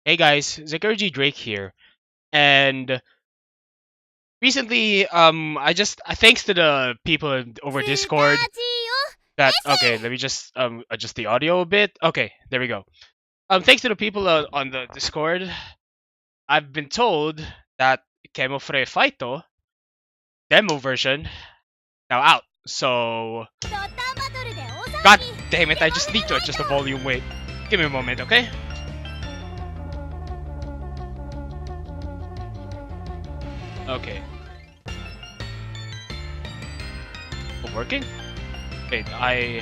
Hey guys, Zekira G Drake here, and recently, thanks to the people over Discord that okay, let me just adjust the audio a bit. Okay, there we go. Thanks to the people on the Discord, I've been told that Kemono FIGHT demo version now out. So, god damn it, I just need to adjust the volume. Wait, give me a moment, okay? Okay. Working? Wait, I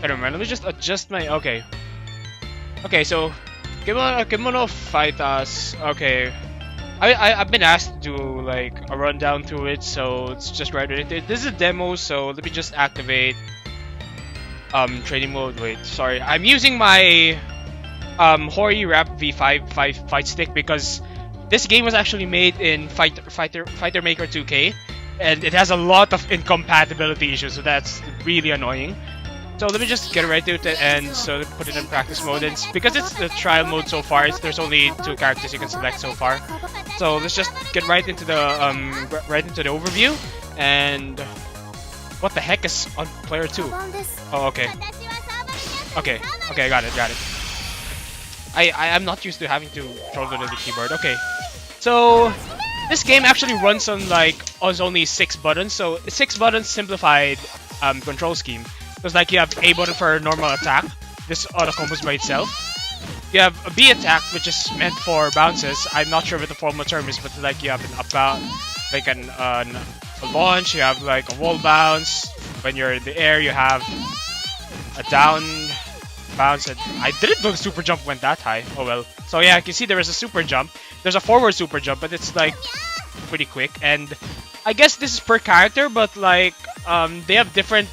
don't remember. Let me just adjust my. Okay. Okay, so Kemono fight us. Okay. I've been asked to do like a rundown through it, so it's just right with it. This is a demo, so let me just activate training mode. Wait, sorry. I'm using my Hori Rap V5 fight stick because this game was actually made in Fighter Maker 2K, and it has a lot of incompatibility issues, so that's really annoying. So let me just get right to it and so put it in practice mode. And because it's the trial mode so far, there's only 2 characters you can select so far. So let's just get right into the overview. And what the heck is on player 2? Oh, okay. Okay, I got it. I'm not used to having to control the keyboard. Okay, so this game actually runs on only 6 buttons. So 6 buttons simplified control scheme. So it's like you have A button for normal attack. This auto combos by itself. You have a B attack, which is meant for bounces. I'm not sure what the formal term is, but like you have an up bounce, like a launch. You have like a wall bounce. When you're in the air, you have a down bounce. And I didn't know the super jump went that high. Oh well. So yeah, you can see there is a super jump. There's a forward super jump, but it's like pretty quick. And I guess this is per character, but like they have different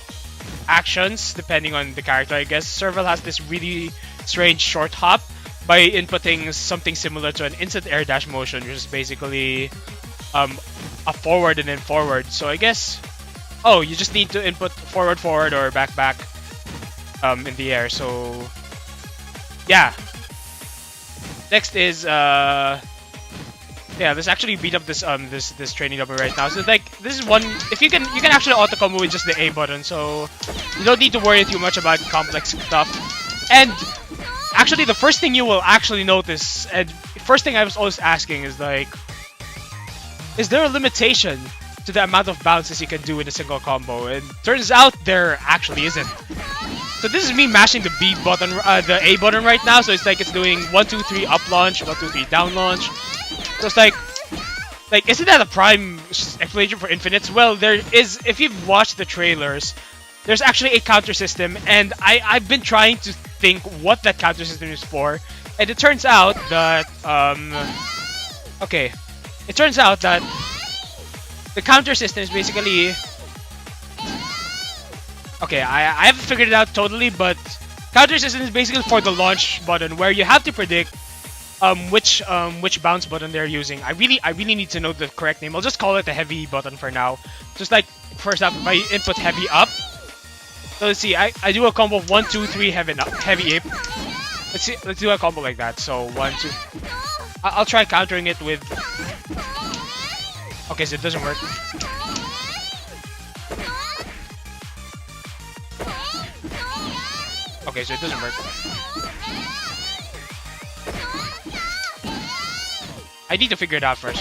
actions depending on the character. I guess Serval has this really strange short hop by inputting something similar to an instant air dash motion, which is basically a forward and then forward. So I guess you just need to input forward or back in the air. So yeah. Next is let's actually beat up this this training double right now. So like this is one, if you can actually auto combo with just the A button, so you don't need to worry too much about complex stuff. And actually the first thing you will actually notice, and first thing I was always asking is like, is there a limitation to the amount of bounces you can do in a single combo? And turns out there actually isn't. So this is me mashing the B button, the A button right now. So it's like it's doing 1, 2, 3 up launch, 1, 2, 3 down launch. So it's like isn't that a prime explanation for infinites? Well, there is. If you've watched the trailers, there's actually a counter system, and I've been trying to think what that counter system is for, and it turns out that it turns out that the counter system is basically I haven't figured it out totally, but counter system is basically for the launch button, where you have to predict which bounce button they're using. I really need to know the correct name. I'll just call it the heavy button for now. Just like first up, if I input heavy up. So let's see, I do a combo of 1, 2, 3 heavy ape. Let's do a combo like that. So 1, 2. I'll try countering it with. Okay, so it doesn't work. Okay, so it doesn't work. I need to figure it out first.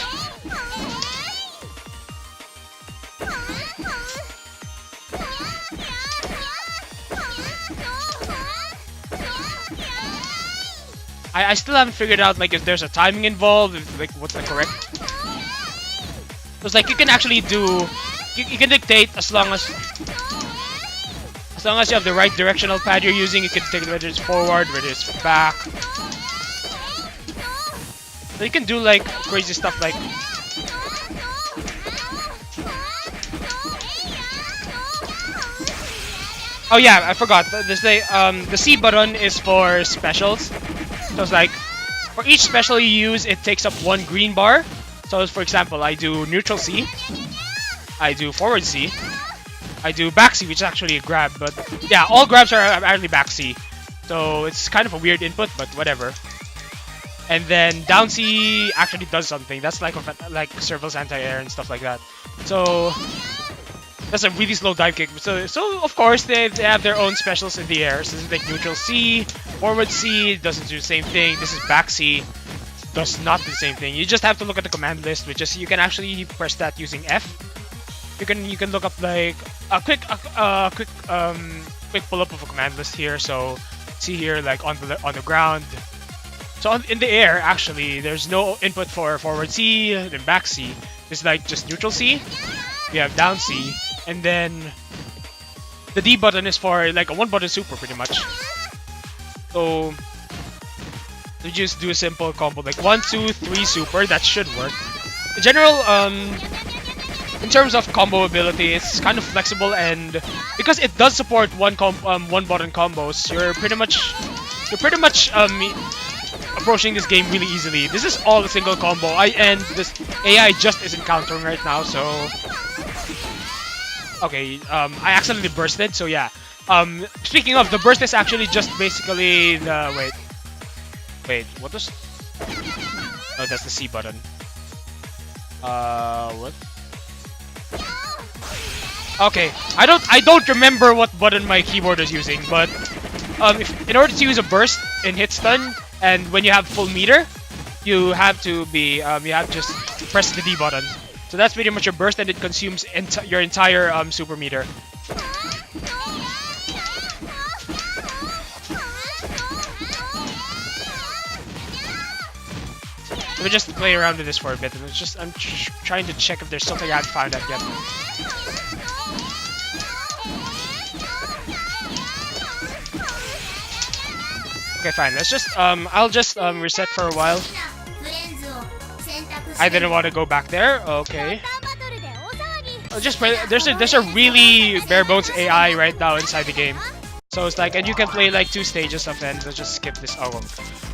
I still haven't figured out like if there's a timing involved, like what's the correct. It's like you can actually do, you can dictate as long as you have the right directional pad you're using. You can take whether it's forward, whether it's back. So you can do like crazy stuff like. Oh yeah, I forgot. The C button is for specials. So it's like for each special you use, it takes up 1 green bar. So for example, I do neutral C, I do forward C, I do back C, which is actually a grab, but yeah, all grabs are apparently back C. So it's kind of a weird input, but whatever. And then down C actually does something. That's like Serval's anti-air and stuff like that. So that's a really slow dive kick. So of course they have their own specials in the air. So this is like neutral C, forward C doesn't do the same thing. This is back C, does not do the same thing. You just have to look at the command list, which is you can actually press that using F. You can look up like a quick pull up of a command list here. So see here like on the ground. So in the air actually there's no input for forward C and back C. It's like just neutral C. We have down C, and then the D button is for like a one button super pretty much. So we just do a simple combo like 1, 2, 3 super. That should work. In general, in terms of combo ability, it's kind of flexible, and because it does support one button combos, you're pretty much approaching this game really easily. This is all a single combo. And this AI just isn't countering right now, so okay. I accidentally bursted, so yeah. Speaking of, the burst is actually just basically the wait. What was? Oh, that's the C button. What? Okay, I don't remember what button my keyboard is using, but in order to use a burst in hit stun, and when you have full meter, you have to just press the D button. So that's pretty much your burst, and it consumes your entire super meter. Let me just play around with this for a bit, and I'm trying to check if there's something I haven't found out yet. Okay, fine. Let's just I'll just reset for a while. I didn't want to go back there. Okay. I'll just play. There's a really bare bones AI right now inside the game. So it's like, and you can play like 2 stages of it. Let's just skip this. Oh,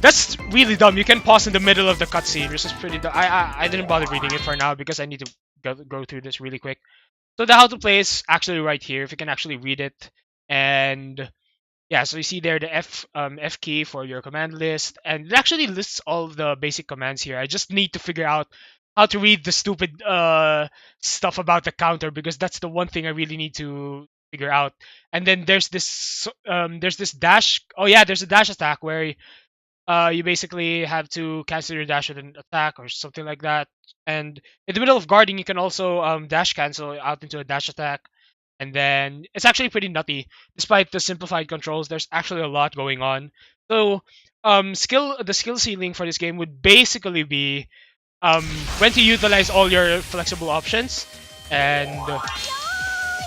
that's really dumb. You can pause in the middle of the cutscene, which is pretty dumb. I didn't bother reading it for now because I need to go through this really quick. So the how to play is actually right here. If you can actually read it, and yeah, so you see there the F key for your command list, and it actually lists all the basic commands here. I just need to figure out how to read the stupid stuff about the counter, because that's the one thing I really need to figure out. And then there's this dash. Oh yeah, there's a dash attack where you basically have to cancel your dash with an attack or something like that. And in the middle of guarding, you can also dash cancel out into a dash attack. And then it's actually pretty nutty. Despite the simplified controls, there's actually a lot going on. So the skill ceiling for this game would basically be when to utilize all your flexible options, and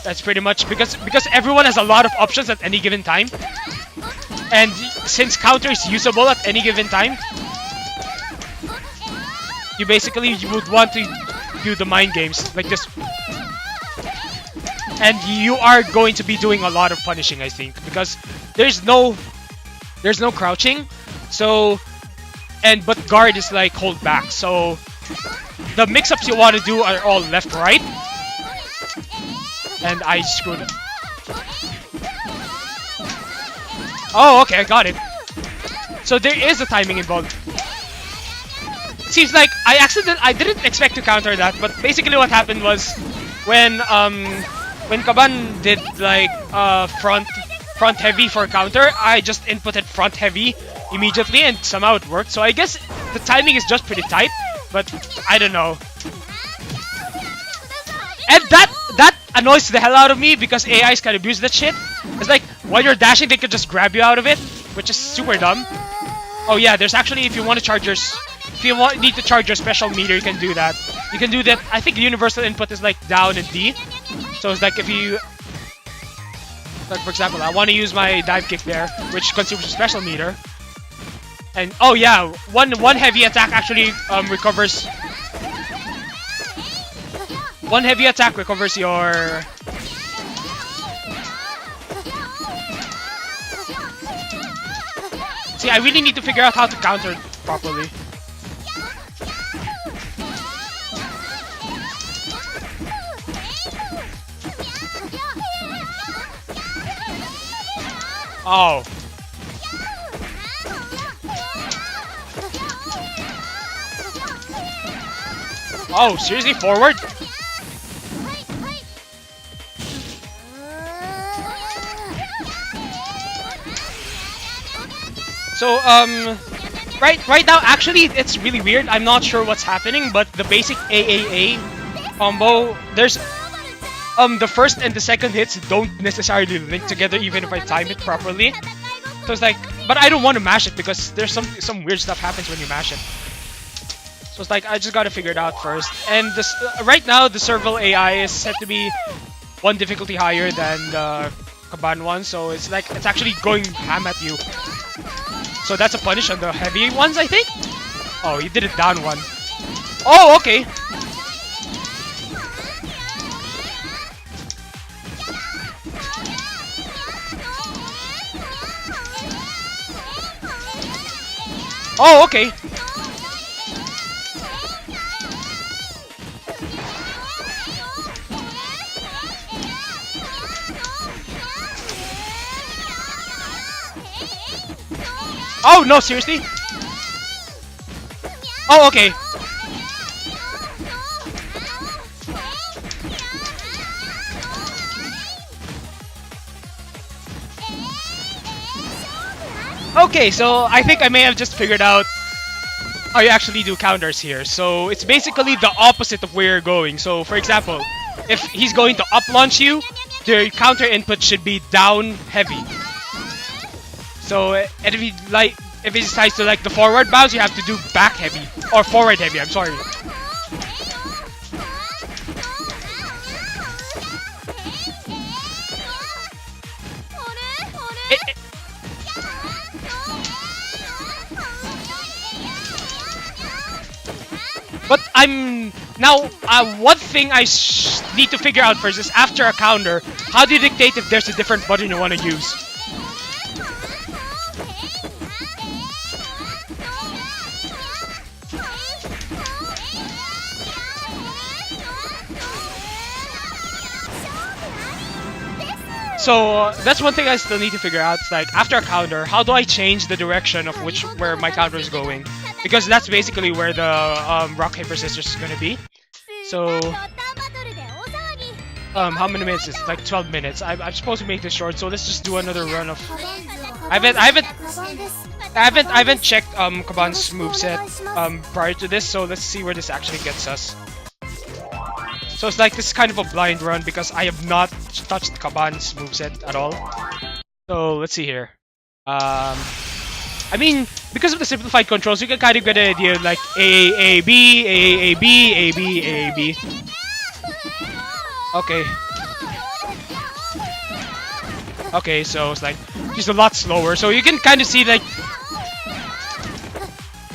that's pretty much because everyone has a lot of options at any given time. And since counter is usable at any given time, you would want to do the mind games like this. And you are going to be doing a lot of punishing, I think, because there's no crouching. So, but guard is like hold back. So the mix-ups you want to do are all left right. And I screwed up. Oh, okay, I got it. So there is a timing involved. Seems like I didn't expect to counter that, but basically what happened was when Kaban did like front heavy for counter, I just inputted front heavy immediately, and somehow it worked. So I guess the timing is just pretty tight, but I don't know. And that annoys the hell out of me, because AIs can abuse that shit. It's like while you're dashing, they can just grab you out of it, which is super dumb. Oh yeah, there's actually, if you want to charge need to charge your special meter, you can do that. You can do that. I think the universal input is like down and D. So it's like if you, like for example, I want to use my dive kick there, which consumes a special meter. And oh yeah, one heavy attack actually recovers. One heavy attack recovers your. See, I really need to figure out how to counter properly. Oh. Oh, seriously? Forward? So, right now, actually, it's really weird. I'm not sure what's happening, but the basic AAA combo, there's the first and the second hits don't necessarily link together even if I time it properly. So it's like, but I don't want to mash it because there's some weird stuff happens when you mash it. So it's like, I just gotta figure it out first. And this, right now, the serval AI is set to be one difficulty higher than the Kaban one, so it's like, it's actually going ham at you. So that's a punish on the heavy ones, I think? Oh, you did it down one. Oh, okay. Oh, okay. Oh, no, seriously? Oh, okay. Okay, so I think I may have just figured out how you actually do counters here. So it's basically the opposite of where you're going. So for example, if he's going to up launch you, the counter input should be down heavy. So and if he decides to like the forward bounce, you have to do back heavy or forward heavy. I'm sorry. But I'm now one thing I need to figure out first is after a counter, how do you dictate if there's a different button you want to use? So that's one thing I still need to figure out. It's like after a counter, how do I change the direction of where my counter is going? Because that's basically where the rock paper scissors is gonna be. So how many minutes is it? Like 12 minutes. I'm supposed to make this short, so let's just do another run of. I haven't checked Kaban's moveset prior to this, so let's see where this actually gets us. So it's like this is kind of a blind run because I have not touched Kaban's moveset at all. So let's see here. I mean, because of the simplified controls, you can kind of get an idea like A, B, A, B, A, B, A, B. Okay. Okay, so it's like she's a lot slower, so you can kind of see like.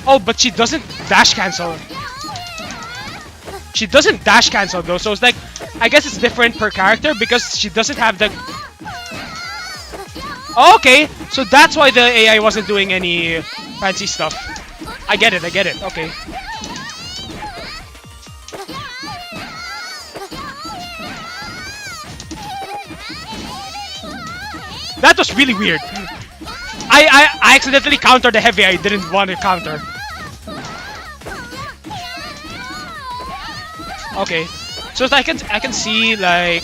Oh, but she doesn't dash cancel. She doesn't dash cancel though, so it's like, I guess it's different per character because she doesn't have the... Oh, okay, so that's why the AI wasn't doing any fancy stuff. I get it, okay. That was really weird. I accidentally countered the heavy I didn't want to counter. Okay, so I can see like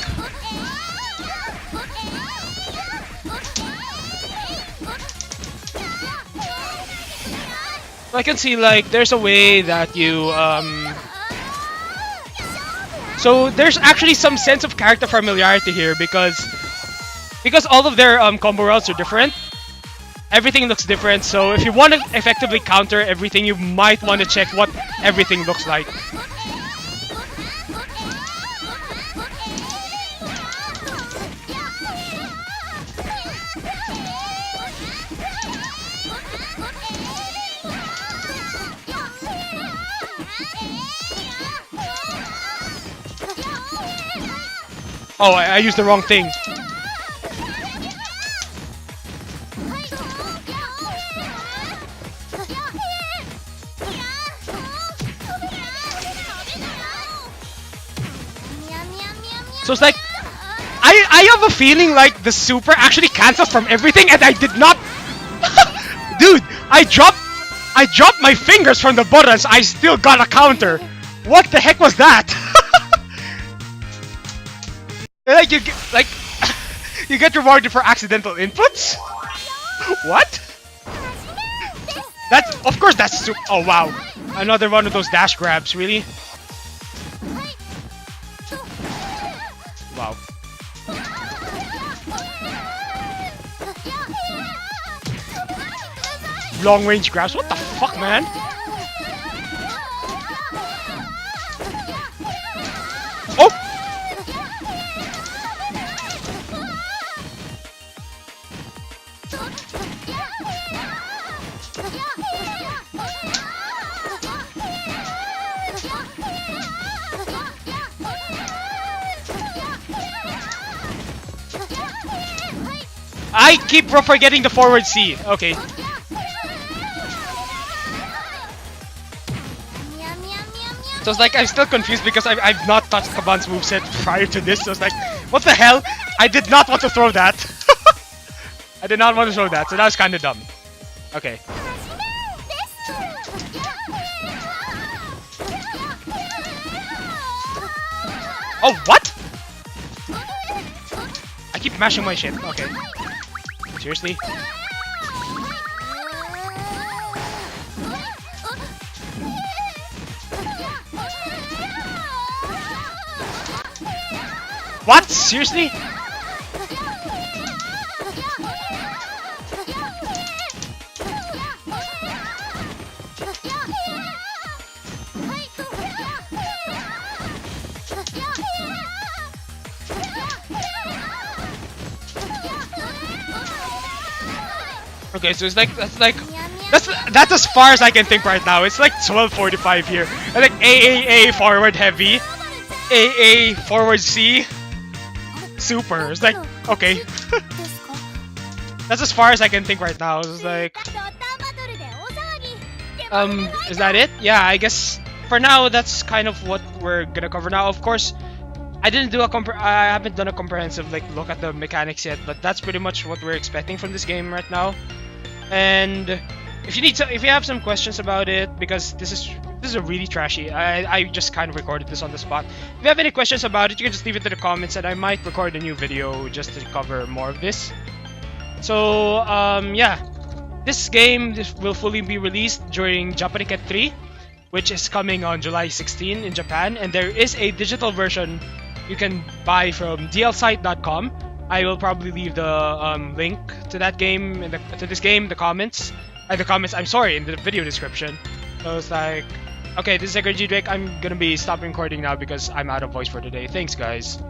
there's a way that you so there's actually some sense of character familiarity here because all of their combo routes are different. Everything looks different, so if you want to effectively counter everything, you might want to check what everything looks like. Oh, I used the wrong thing. So it's like, I I have a feeling like the super actually cancels from everything, and I did not. Dude, I dropped my fingers from the buttons. I still got a counter. What the heck was that? Like you get rewarded for accidental inputs. What? That's of course that's super. Oh wow, another one of those dash grabs. Really? Wow. Long range grabs. What the fuck, man? Oh! I keep forgetting the forward C. Okay. So it's like I'm still confused because I've not touched Kaban's moveset prior to this. So it's like, what the hell? I did not want to throw that. I did not want to throw that, so that was kind of dumb. Okay. Oh, what? I keep mashing my shit. Okay. Seriously? What? Seriously? Okay, so it's like that's as far as I can think right now. It's like 12:45 here. And like AAA forward heavy, AA forward C, super. It's like okay. That's as far as I can think right now. It's like is that it? Yeah, I guess for now that's kind of what we're gonna cover now. Of course, I haven't done a comprehensive like look at the mechanics yet, but that's pretty much what we're expecting from this game right now. And if you have some questions about it, because this is a really trashy. I just kind of recorded this on the spot. If you have any questions about it, you can just leave it in the comments, and I might record a new video just to cover more of this. So yeah, this game will fully be released during Japanicet 3, which is coming on July 16 in Japan, and there is a digital version you can buy from dlsite.com. I will probably leave the link to that game in the comments. I'm sorry, in the video description. So it's like, okay, this is Zekira G. I'm gonna be stopping recording now because I'm out of voice for today. Thanks, guys.